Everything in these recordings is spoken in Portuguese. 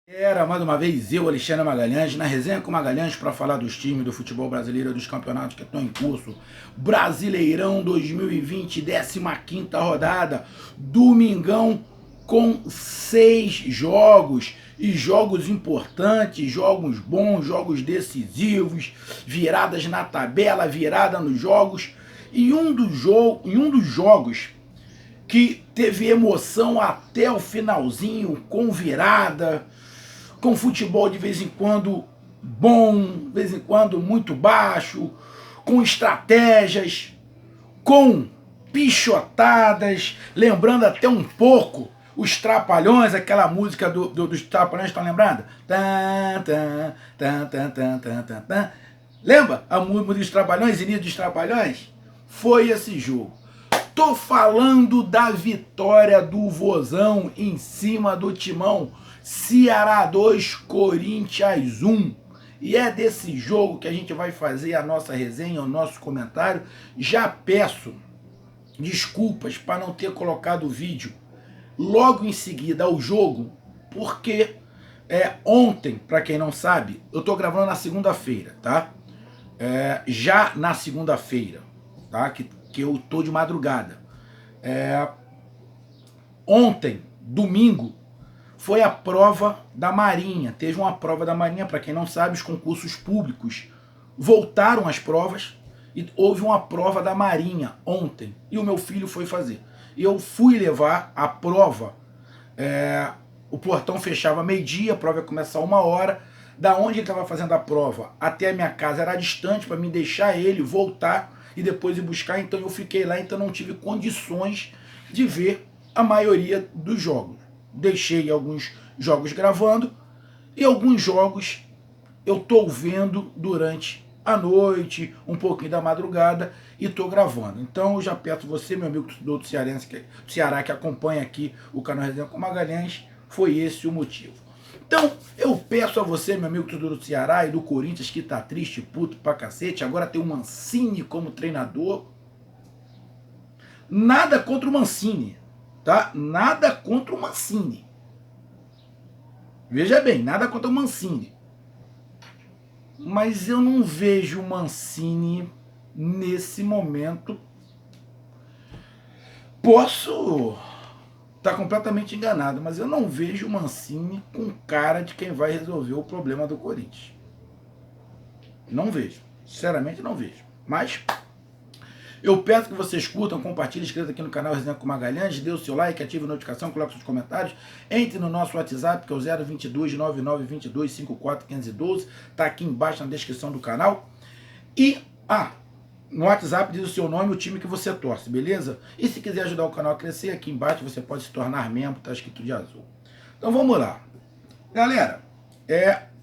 Era mais uma vez eu, Alexandre Magalhães, na resenha com Magalhães para falar dos times do futebol brasileiro e dos campeonatos que estão em curso. Brasileirão 2020, 15ª rodada, domingão com 6 jogos, e jogos importantes, jogos bons, jogos decisivos, viradas na tabela, virada nos jogos, e um dos jogos que teve emoção até o finalzinho, com virada, com futebol de vez em quando bom, de vez em quando muito baixo, com estratégias, com pichotadas, lembrando até um pouco os Trapalhões, aquela música dos Trapalhões, estão lembrando? Lembra a música dos Trapalhões, início dos Trapalhões? Foi esse jogo. Tô falando da vitória do Vozão em cima do Timão. Ceará 2, Corinthians 1. E é desse jogo que a gente vai fazer a nossa resenha, o nosso comentário. Já peço desculpas para não ter colocado o vídeo logo em seguida ao jogo, porque ontem, para quem não sabe, eu tô gravando na segunda-feira, tá? Já na segunda-feira, tá? Que eu tô de madrugada. Ontem, domingo, foi a prova da Marinha. Teve uma prova da Marinha, para quem não sabe, os concursos públicos voltaram às provas e houve uma prova da Marinha ontem. E o meu filho foi fazer. E eu fui levar a prova. O portão fechava meio-dia, a prova ia começar 1h. Da onde ele estava fazendo a prova até a minha casa era distante para me deixar ele voltar e depois ir buscar. Então eu fiquei lá, então não tive condições de ver a maioria dos jogos. Deixei alguns jogos gravando e alguns jogos eu tô vendo durante a noite, um pouquinho da madrugada, e tô gravando. Então eu já peço você, meu amigo do Ceará, que acompanha aqui o canal Resenha com Magalhães, foi esse o motivo. Então eu peço a você, meu amigo do Ceará e do Corinthians, que tá triste, puto pra cacete, agora tem o Mancini como treinador. Nada contra o Mancini, tá? Nada contra o Mancini. Veja bem, nada contra o Mancini. Mas eu não vejo o Mancini nesse momento. Posso estar completamente enganado, mas eu não vejo o Mancini com cara de quem vai resolver o problema do Corinthians. Não vejo. Sinceramente, não vejo. Mas eu peço que vocês curtam, compartilhem, inscrevam aqui no canal Resenha com Magalhães, dê o seu like, ative a notificação, coloque seus comentários, entre no nosso WhatsApp, que é o 022 9922 54 tá aqui embaixo na descrição do canal. E, no WhatsApp diz o seu nome e o time que você torce, beleza? E se quiser ajudar o canal a crescer, aqui embaixo você pode se tornar membro, tá escrito de azul. Então vamos lá. Galera,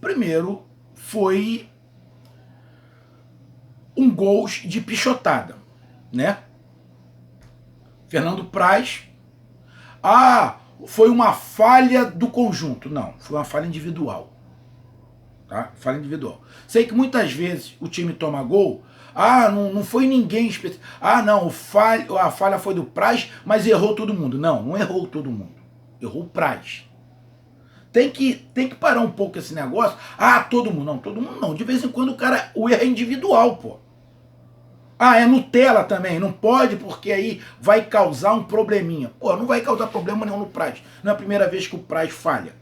primeiro foi um gol de pichotada, né? Fernando Praz. Foi uma falha do conjunto. Não, foi uma falha individual. Tá? Falha individual. Sei que muitas vezes o time toma gol. Não foi ninguém específico. Não, a falha foi do Praz, mas errou todo mundo. Não errou todo mundo. Errou o Praz. Tem que parar um pouco esse negócio. Todo mundo. Não, todo mundo não. De vez em quando o erro é individual, pô. É Nutella também, não pode, porque aí vai causar um probleminha. Pô, não vai causar problema nenhum no Praz. Não é a primeira vez que o Praz falha.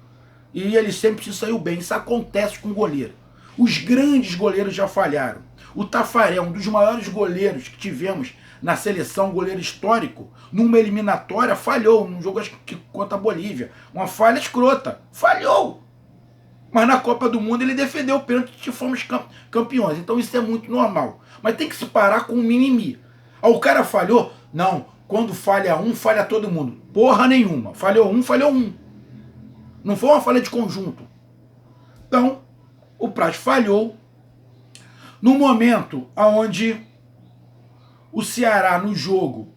E ele sempre se saiu bem. Isso acontece com o goleiro. Os grandes goleiros já falharam. O Tafarel, um dos maiores goleiros que tivemos na seleção, goleiro histórico, numa eliminatória, falhou. Num jogo acho que contra a Bolívia. Uma falha escrota. Falhou. Mas na Copa do Mundo ele defendeu o pênalti e fomos campeões. Então isso é muito normal. Mas tem que se parar com o mimimi. O cara falhou? Não. Quando falha um, falha todo mundo. Porra nenhuma. Falhou um, falhou um. Não foi uma falha de conjunto. Então, o Praz falhou no momento onde o Ceará no jogo,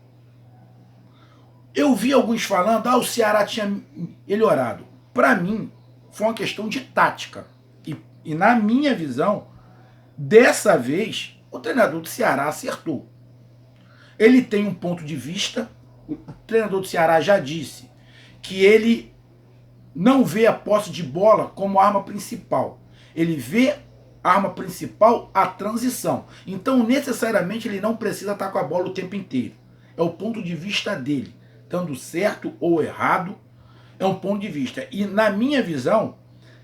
eu vi alguns falando, o Ceará tinha melhorado. Para mim, foi uma questão de tática. E na minha visão, dessa vez, o treinador do Ceará acertou. Ele tem um ponto de vista, o treinador do Ceará já disse que ele não vê a posse de bola como arma principal. Ele vê a arma principal a transição. Então, necessariamente, ele não precisa estar com a bola o tempo inteiro. É o ponto de vista dele. Estando certo ou errado, é um ponto de vista. E, na minha visão,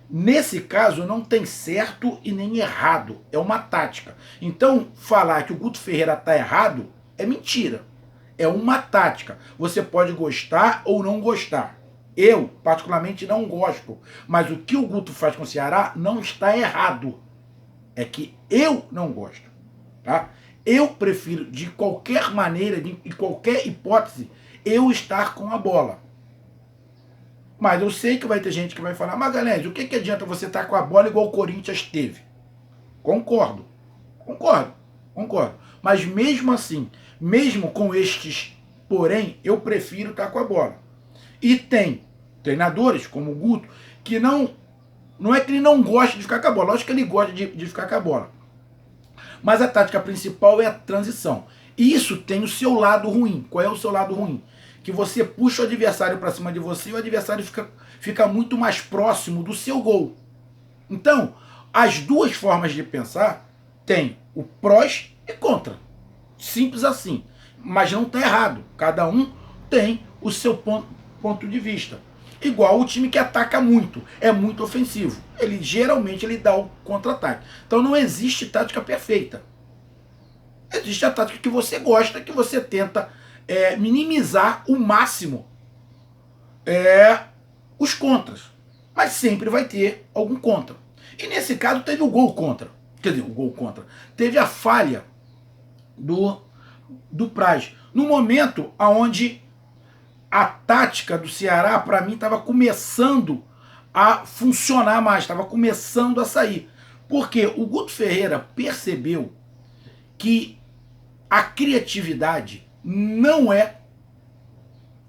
nesse caso, não tem certo e nem errado. É uma tática. Então, falar que o Guto Ferreira está errado é mentira. É uma tática. Você pode gostar ou não gostar. Eu, particularmente, não gosto. Mas o que o Guto faz com o Ceará não está errado. É que eu não gosto. Tá? Eu prefiro, de qualquer maneira, de qualquer hipótese, eu estar com a bola. Mas eu sei que vai ter gente que vai falar, Magalhães, o que adianta você estar com a bola igual o Corinthians teve? Concordo. Mas mesmo assim, mesmo com estes porém, eu prefiro estar com a bola. E tem treinadores, como o Guto, que não é que ele não gosta de ficar com a bola, lógico que ele gosta de ficar com a bola. Mas a tática principal é a transição. E isso tem o seu lado ruim. Qual é o seu lado ruim? Que você puxa o adversário para cima de você e o adversário fica muito mais próximo do seu gol. Então, as duas formas de pensar tem o prós e contra. Simples assim. Mas não está errado. Cada um tem o seu ponto de vista. Igual o time que ataca muito, é muito ofensivo. Geralmente ele dá o contra-ataque. Então não existe tática perfeita. Existe a tática que você gosta, que você tenta minimizar o máximo os contras. Mas sempre vai ter algum contra. E nesse caso teve o gol contra. Quer dizer, o gol contra. Teve a falha do Praz. No momento onde a tática do Ceará, para mim, estava começando a funcionar mais, estava começando a sair. Porque o Guto Ferreira percebeu que a criatividade não é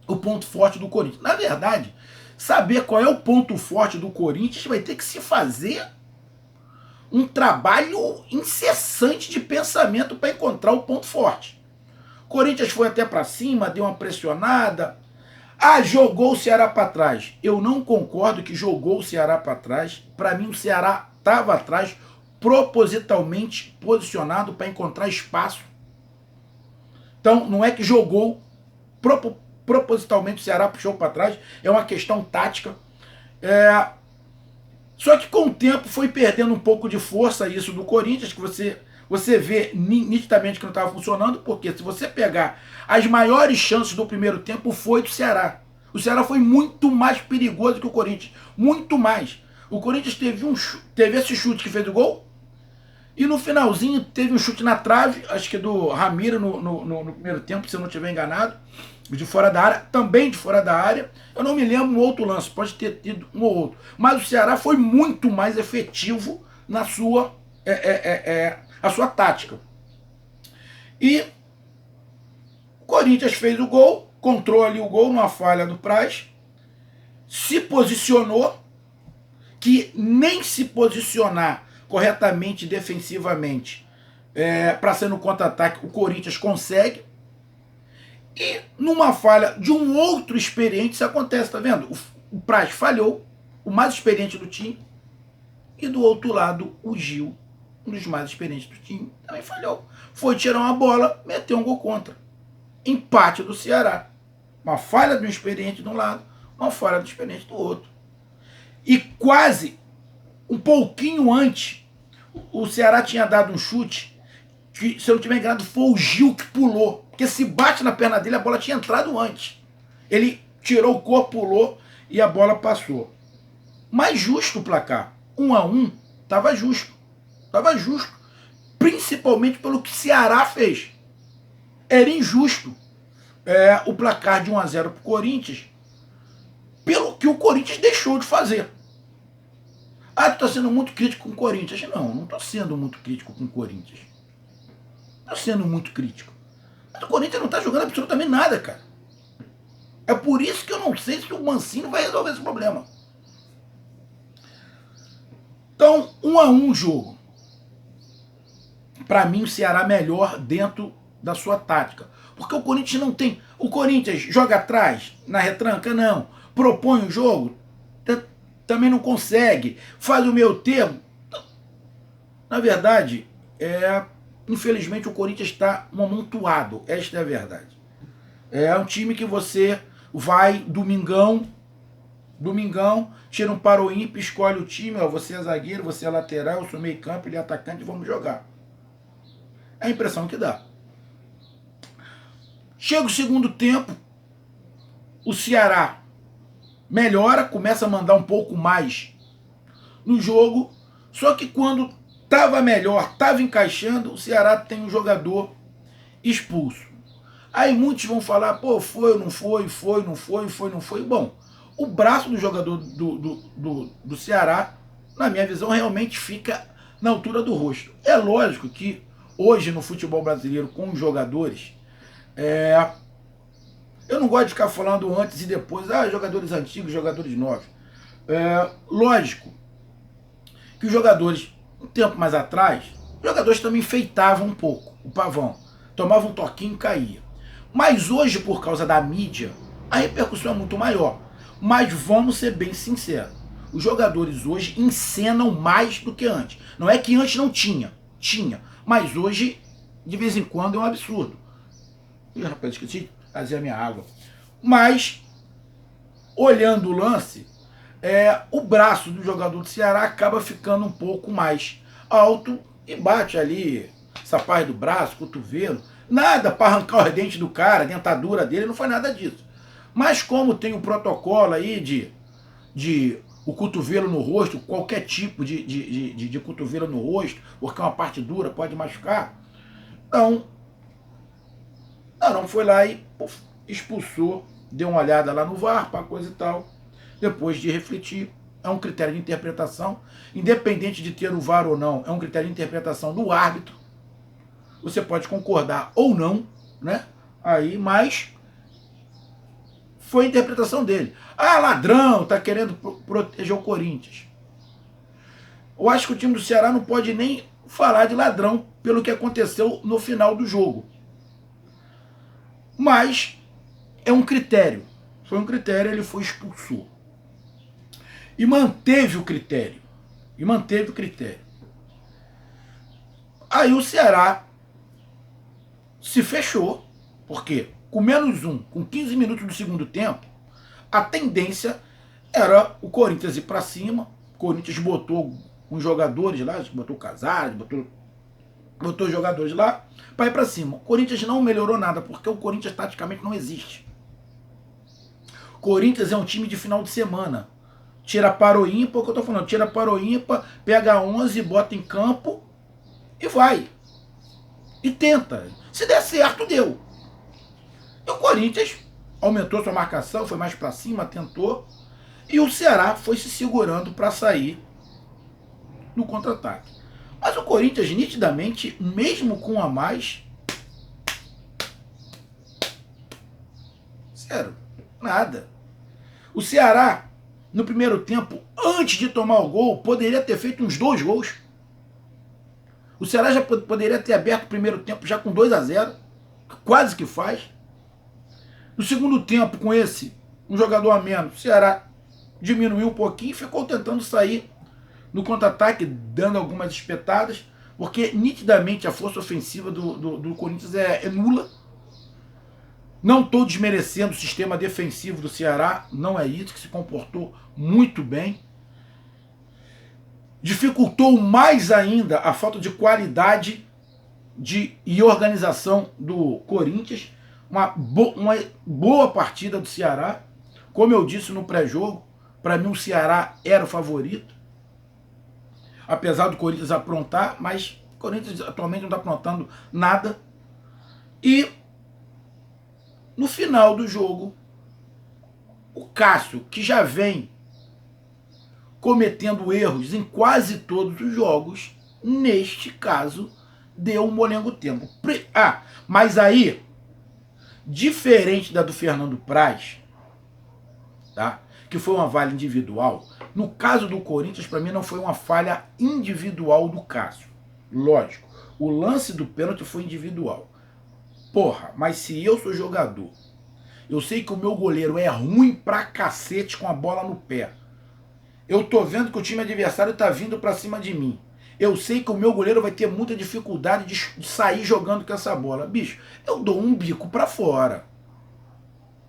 o ponto forte do Corinthians. Na verdade, saber qual é o ponto forte do Corinthians vai ter que se fazer um trabalho incessante de pensamento para encontrar o ponto forte. O Corinthians foi até para cima, deu uma pressionada. Jogou o Ceará para trás. Eu não concordo que jogou o Ceará para trás. Para mim, o Ceará estava atrás, propositalmente posicionado para encontrar espaço. Então, não é que jogou propositalmente o Ceará puxou para trás. É uma questão tática. Só que com o tempo foi perdendo um pouco de força isso do Corinthians, que você vê nitidamente que não estava funcionando, porque se você pegar as maiores chances do primeiro tempo foi do Ceará. O Ceará foi muito mais perigoso que o Corinthians. Muito mais. O Corinthians teve esse chute que fez o gol, e no finalzinho teve um chute na trave, acho que do Ramiro no primeiro tempo, se eu não estiver enganado, de fora da área, também de fora da área. Eu não me lembro um outro lance, pode ter tido um ou outro. Mas o Ceará foi muito mais efetivo na sua tática. E o Corinthians fez o gol, controlou ali o gol numa falha do Praz, se posicionou, que nem se posicionar corretamente defensivamente para ser no contra-ataque o Corinthians consegue. E numa falha de um outro experiente isso acontece, tá vendo? O Praz falhou, o mais experiente do time, e do outro lado o Gil, um dos mais experientes do time, também falhou. Foi tirar uma bola, meteu um gol contra. Empate do Ceará. Uma falha do experiente de um lado, uma falha do experiente do outro. E quase, um pouquinho antes, o Ceará tinha dado um chute, que, se eu não tiver enganado, foi o Gil que pulou. Porque se bate na perna dele, a bola tinha entrado antes. Ele tirou o corpo, pulou e a bola passou. Mas justo o placar. 1-1, estava justo. Estava justo. Principalmente pelo que o Ceará fez. Era injusto o placar de 1-0 para o Corinthians, pelo que o Corinthians deixou de fazer. Tu está sendo muito crítico com o Corinthians. Não estou sendo muito crítico com o Corinthians. Estou sendo muito crítico. Mas o Corinthians não está jogando absolutamente nada, cara. É por isso que eu não sei se o Mancini vai resolver esse problema. Então, 1-1 jogo. Para mim, o Ceará melhor dentro da sua tática. Porque o Corinthians não tem... O Corinthians joga atrás, na retranca, não. Propõe o jogo, também não consegue, faz o meio termo. Na verdade, infelizmente o Corinthians está amontoado, esta é a verdade. É um time que você vai domingão, tira um paro ímpar, escolhe o time, ó, você é zagueiro, você é lateral, eu sou meio campo, ele é atacante, vamos jogar. É a impressão que dá. Chega o segundo tempo, o Ceará melhora, começa a mandar um pouco mais no jogo, só que quando estava melhor, estava encaixando, o Ceará tem um jogador expulso. Aí muitos vão falar, pô, foi, não foi, foi, não foi, foi, não foi. Bom, o braço do jogador do Ceará, na minha visão, realmente fica na altura do rosto. É lógico que hoje no futebol brasileiro, com os jogadores, eu não gosto de ficar falando antes e depois, jogadores antigos, jogadores novos. Lógico que os jogadores, um tempo mais atrás, os jogadores também enfeitavam um pouco o pavão. Tomavam um toquinho e caía. Mas hoje, por causa da mídia, a repercussão é muito maior. Mas vamos ser bem sinceros. Os jogadores hoje encenam mais do que antes. Não é que antes não tinha. Tinha. Mas hoje, de vez em quando, é um absurdo. Ih, rapaz, esqueci de trazer a minha água. Mas, olhando o lance, o braço do jogador do Ceará acaba ficando um pouco mais alto e bate ali essa parte do braço, cotovelo. Nada para arrancar os dentes do cara, a dentadura dele, não foi nada disso. Mas como tem o protocolo aí de o cotovelo no rosto, qualquer tipo de cotovelo no rosto, porque é uma parte dura, pode machucar, então, Arão foi lá e expulsou, deu uma olhada lá no VAR, para coisa e tal. Depois de refletir, é um critério de interpretação, independente de ter o VAR ou não, é um critério de interpretação do árbitro. Você pode concordar ou não, né? Aí, mas foi a interpretação dele. Ladrão, tá querendo proteger o Corinthians. Eu acho que o time do Ceará não pode nem falar de ladrão pelo que aconteceu no final do jogo. Mas é um critério. Foi um critério, ele foi expulsou. E manteve o critério. Aí o Ceará se fechou, porque com menos um, com 15 minutos do segundo tempo, a tendência era o Corinthians ir para cima. O Corinthians botou uns jogadores lá, botou o Casares, botou jogadores lá para ir para cima. O Corinthians não melhorou nada, porque o Corinthians taticamente não existe. O Corinthians é um time de final de semana. Tira para o ímpar, o que eu tô falando, tira para o ímpar, pega 11, bota em campo e vai. E tenta. Se der certo, deu. E o Corinthians aumentou sua marcação, foi mais para cima, tentou. E o Ceará foi se segurando para sair no contra-ataque. Mas o Corinthians, nitidamente, mesmo com a mais, sério, nada. O Ceará, no primeiro tempo, antes de tomar o gol, poderia ter feito uns 2 gols. O Ceará já poderia ter aberto o primeiro tempo já com 2-0, quase que faz. No segundo tempo, com um jogador a menos, o Ceará diminuiu um pouquinho e ficou tentando sair no contra-ataque, dando algumas espetadas, porque nitidamente a força ofensiva do Corinthians é nula. Não estou desmerecendo o sistema defensivo do Ceará, não é isso, que se comportou muito bem. Dificultou mais ainda a falta de qualidade e organização do Corinthians. Uma boa partida do Ceará. Como eu disse no pré-jogo, para mim o Ceará era o favorito. Apesar do Corinthians aprontar, mas o Corinthians atualmente não está aprontando nada. E no final do jogo, o Cássio, que já vem cometendo erros em quase todos os jogos, neste caso, deu um molengo tempo. Mas aí, diferente da do Fernando Praz, tá? Que foi uma falha individual, no caso do Corinthians, para mim, não foi uma falha individual do Cássio. Lógico, o lance do pênalti foi individual. Porra, mas se eu sou jogador, eu sei que o meu goleiro é ruim pra cacete com a bola no pé. Eu tô vendo que o time adversário tá vindo para cima de mim. Eu sei que o meu goleiro vai ter muita dificuldade de sair jogando com essa bola. Bicho, eu dou um bico para fora.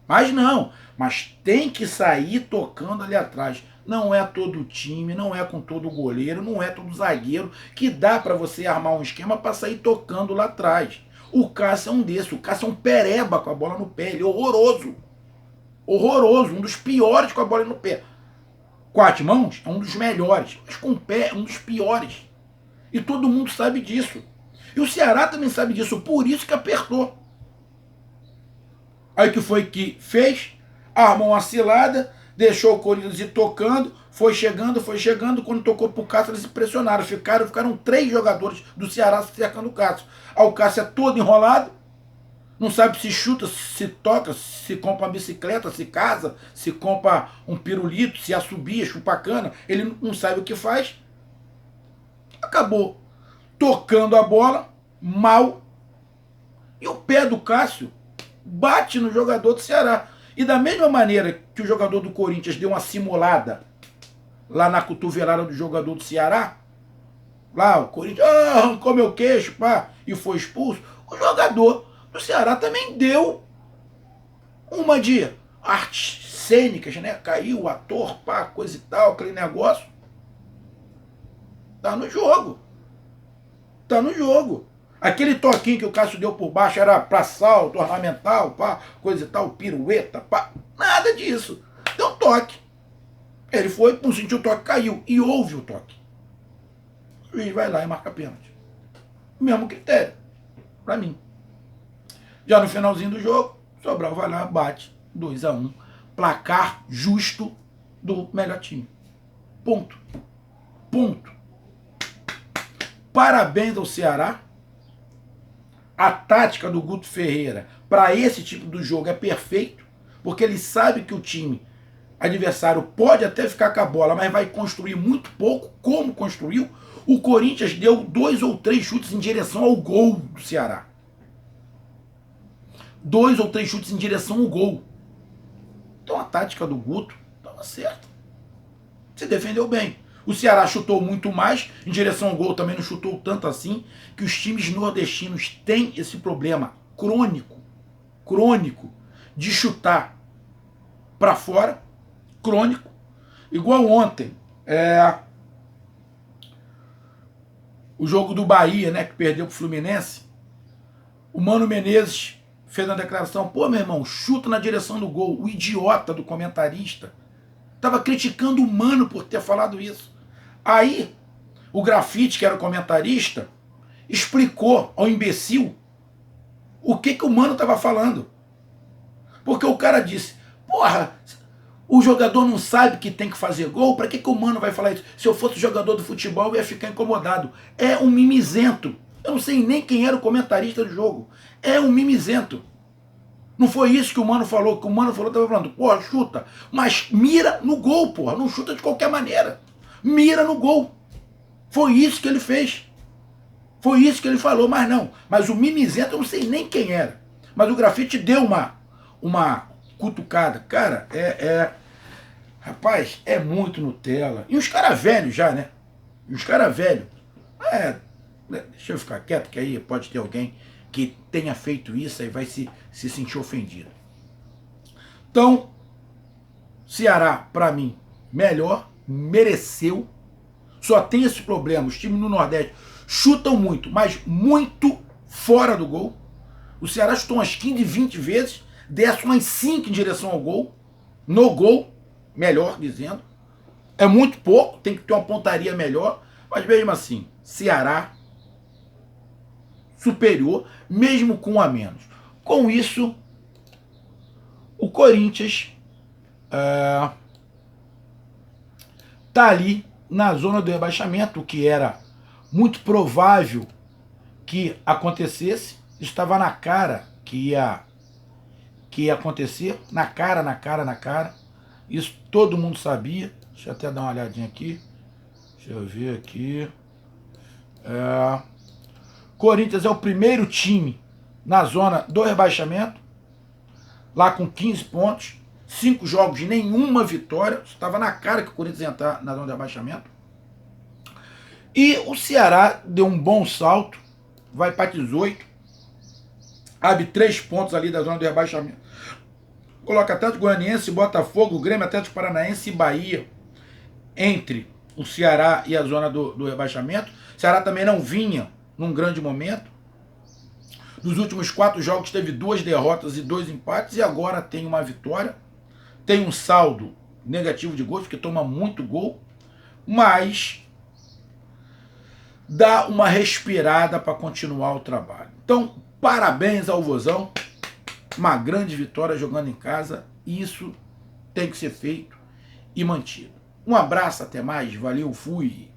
Mas não, mas tem que sair tocando ali atrás. Não é todo time, não é com todo goleiro, não é todo zagueiro que dá para você armar um esquema para sair tocando lá atrás. O Cássio é um desses, o Cássio é um pereba com a bola no pé, ele é horroroso. Horroroso, um dos piores com a bola no pé. Com as mãos é um dos melhores, mas com o pé é um dos piores. E todo mundo sabe disso. E o Ceará também sabe disso, por isso que apertou. Aí o que foi que fez? Armou uma cilada, deixou o Corinthians ir tocando, foi chegando, quando tocou pro Cássio eles se pressionaram, ficaram 3 jogadores do Ceará cercando o Cássio. Aí o Cássio é todo enrolado, não sabe se chuta, se toca, se compra uma bicicleta, se casa, se compra um pirulito, se assobia, chupa cana, ele não sabe o que faz. Acabou tocando a bola mal e o pé do Cássio bate no jogador do Ceará. E da mesma maneira que o jogador do Corinthians deu uma simulada lá na cotovelada do jogador do Ceará, lá o Corinthians arrancou meu queixo, pá, e foi expulso, o jogador do Ceará também deu uma de artes cênicas, né? Caiu o ator, pá, coisa e tal, aquele negócio. Tá no jogo. Tá no jogo. Aquele toquinho que o Cássio deu por baixo era pra salto, ornamental, pá, coisa e tal, pirueta, pá. Nada disso. Deu um toque. Ele foi, não sentiu o toque, caiu. E houve o toque. O juiz vai lá e marca pênalti. Mesmo critério. Pra mim. Já no finalzinho do jogo, Sobral vai lá, bate 2-1. Placar justo do melhor time. Ponto. Ponto. Parabéns ao Ceará. A tática do Guto Ferreira para esse tipo de jogo é perfeito, porque ele sabe que o time adversário pode até ficar com a bola, mas vai construir muito pouco, como construiu. O Corinthians deu 2 ou 3 chutes em direção ao gol do Ceará. 2 ou 3 chutes em direção ao gol. Então a tática do Guto estava certa. Se defendeu bem. O Ceará chutou muito mais, em direção ao gol também não chutou tanto assim, que os times nordestinos têm esse problema crônico, de chutar para fora, crônico, igual ontem, o jogo do Bahia, né, que perdeu pro Fluminense, o Mano Menezes fez uma declaração, pô, meu irmão, chuta na direção do gol, o idiota do comentarista estava criticando o Mano por ter falado isso. Aí, o Grafite, que era o comentarista, explicou ao imbecil o que o Mano estava falando. Porque o cara disse, porra, o jogador não sabe que tem que fazer gol, para que o Mano vai falar isso? Se eu fosse jogador do futebol, eu ia ficar incomodado. É um mimizento. Eu não sei nem quem era o comentarista do jogo. É um mimizento. Não foi isso que o Mano falou. Que o Mano falou, estava falando, porra, chuta. Mas mira no gol, porra. Não chuta de qualquer maneira. Mira no gol. Foi isso que ele fez. Foi isso que ele falou, mas não. Mas o mimizento eu não sei nem quem era. Mas o Grafite deu uma cutucada. Cara, rapaz, é muito Nutella. E os caras velhos já, né? E os caras velhos. Deixa eu ficar quieto, que aí pode ter alguém que tenha feito isso e vai se sentir ofendido. Então, Ceará, para mim, melhor, mereceu. Só tem esse problema. Os times no Nordeste chutam muito, mas muito fora do gol. O Ceará chutou umas 15, 20 vezes, desce umas 5 em direção ao gol. No gol, melhor dizendo. É muito pouco, tem que ter uma pontaria melhor. Mas mesmo assim, Ceará superior, mesmo com um a menos. Com isso, o Corinthians tá ali na zona do rebaixamento, o que era muito provável que acontecesse. Estava na cara que ia acontecer, na cara. Isso todo mundo sabia. Deixa eu até dar uma olhadinha aqui. Deixa eu ver aqui. Corinthians é o primeiro time na zona do rebaixamento, lá com 15 pontos. 5 jogos, nenhuma vitória. Estava na cara que o Corinthians ia entrar na zona de rebaixamento. E o Ceará deu um bom salto, vai para 18, abre 3 pontos ali da zona de rebaixamento. Coloca Atlético Goianiense, Botafogo, Grêmio, Atlético Paranaense e Bahia entre o Ceará e a zona do rebaixamento. O Ceará também não vinha num grande momento. Nos últimos 4 jogos teve 2 derrotas e 2 empates e agora tem uma vitória. Tem um saldo negativo de gols, porque toma muito gol, mas dá uma respirada para continuar o trabalho. Então, parabéns ao Vozão, uma grande vitória jogando em casa, isso tem que ser feito e mantido. Um abraço, até mais, valeu, fui!